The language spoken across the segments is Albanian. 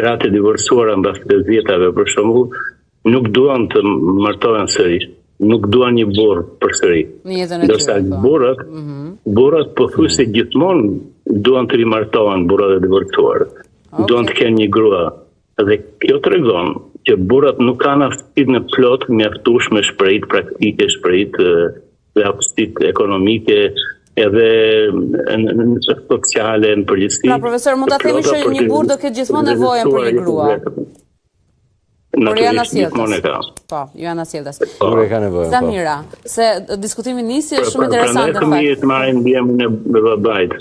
gratë e divorcuara mbas 10 vjetave për shembull, nuk duan të martohen sërish, nuk duan një burr përsëri. Ndërsa burrat pothuajse gjithmonë duan të rimartohen burrat e divorcuar. Duan të kenë një grua. Dhe kjo tregon që burrat nuk kanë aftësinë në plot mjaftueshme shpërrit praktike, shpërrit dhe aftësitë ekonomike edhe sociale në përgjithësi. Pra, profesor, mund ta themi që një burr do ketë gjithmonë nevojën për një grua. Por janë asjelltas. Po, janë asjelltas. Por e ka nevojën. Zamira, se diskutimi nisi është shumë interesant. Prandaj fëmijët marrin ndjemën e babait.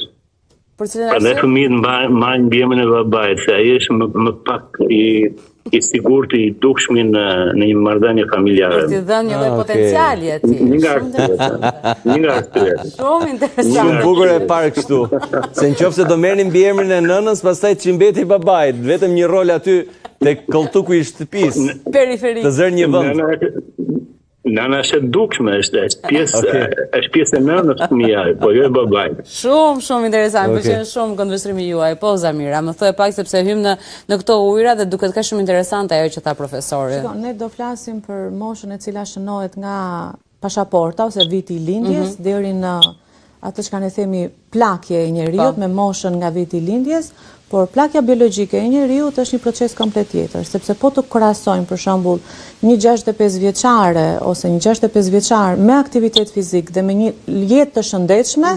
Prandaj fëmijët marrin ndjemën e babait, se ai është më pak i sigurt i dukshëm në një marrëdhënie familjare. Për t'i dhënë një lloj potenciali atij. Një nga arsyet. Shumë interesant. Shumë bukur e parë kështu. Se nëse do merrnin mbiemrin e nënës, pastaj çimbeti i babait, vetëm një rol aty tek kolltuku i shtëpisë. Periferik. Të zërë një vend. Nana është dukshme, është pjesë e nënës fëmia, po jo e babait. Shumë interesant, pëlqen shumë konvertimi juaj. Po Zamira, më thuaj pak sepse hym në këto ujëra dhe duket ka shumë interesante ajo që tha profesori. Ne do flasim për moshën e cila shënohet nga pasaporta ose viti i lindjes deri në atë që ne themi plakje e njeriut me moshën nga viti i lindjes. Por plakja biologjike e njeriut është një proces komplet tjetër, sepse po të krahasojmë për shembull një 65 vjeçare ose një 65 vjeçar me aktivitet fizik dhe me një jetë të shëndetshme,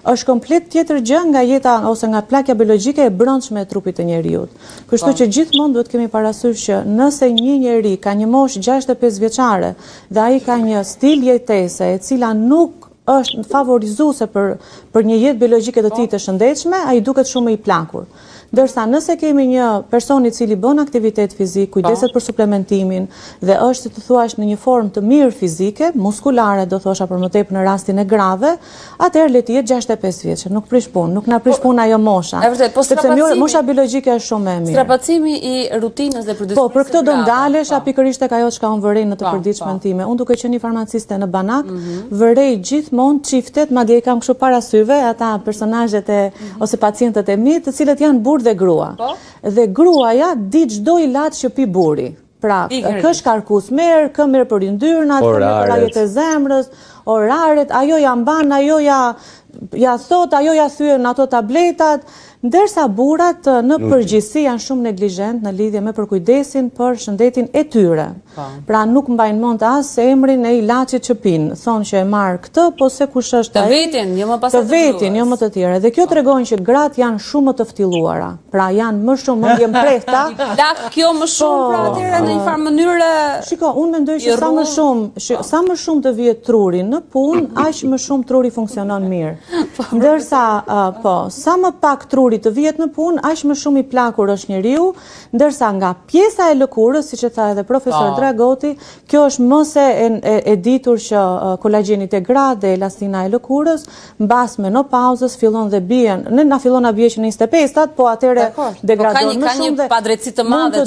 është komplet tjetër gjë nga jeta ose nga plakja biologjike e brendshme e trupit të njeriut. Kështu që gjithmonë duhet kemi parasysh që nëse një njeri ka një moshë 65 vjeçare dhe ai ka një stil jetese e cila nuk është favorizuese për një jetë biologjike të tij të shëndetshme, ai duket shumë i plakur. Ndërsa nëse kemi një person i cili bën aktivitet fizik, kujdeset për suplementimin dhe është, si të thuash, në një formë të mirë fizike, muskulare, do thosha për më tepër në rastin e grave, atëherë le të jetë 65 vjeç, nuk prish punë, nuk na prish punë ajo mosha. Sepse mosha biologjike është shumë më e mirë. Strapacimi i rutinës dhe përditshmërisë. Po, për këtë do ndalesha pikërisht tek ajo çka unë vërej në të përditshmën time. Unë duke qenë farmaciste në banak, vërej gjithmonë çiftet, madje i kam kështu para syve, ata personazhet ose pacientët e mi, të cilët janë burr dhe grua. Dhe gruaja di çdo ilaç që pi burri. Pra, kë shkarkus merr, kë merr për yndyrnat, kë merr për rajet e zemrës, oraret, ajo ja mban, ajo ja thot, ajo ja thyen ato tabletat, ndërsa burrat në përgjithësi janë shumë neglizhent në lidhje me përkujdesin për shëndetin e tyre. Pra nuk mbajnë mend as emrin e ilaçit që pinë, thonë që e marr këtë, po se kush është ai. Të vetin, jo më pas të vetin, jo më të tjerë. Dhe kjo tregon që gratë janë shumë më të ftylluara. Pra janë më shumë mendje mprehta. Lak kjo më shumë pra atëherë në një farë mënyrë. Shiko, unë mendoj që sa më shumë të vihet truri në punë, aq më shumë truri funksionon mirë. Ndërsa sa më pak truri të vihet në punë, aq më shumë i plakur është njeriu, ndërsa nga pjesa e lëkurës, siç e tha edhe profesor Dragoti, kjo është mos e ditur që kolagjeni integrat dhe elastina e lëkurës, mbas menopauzës fillon dhe bien, na fillon na bie që në 25-tat, po atëre degradon më shumë dhe ka një padrejtësi të madhe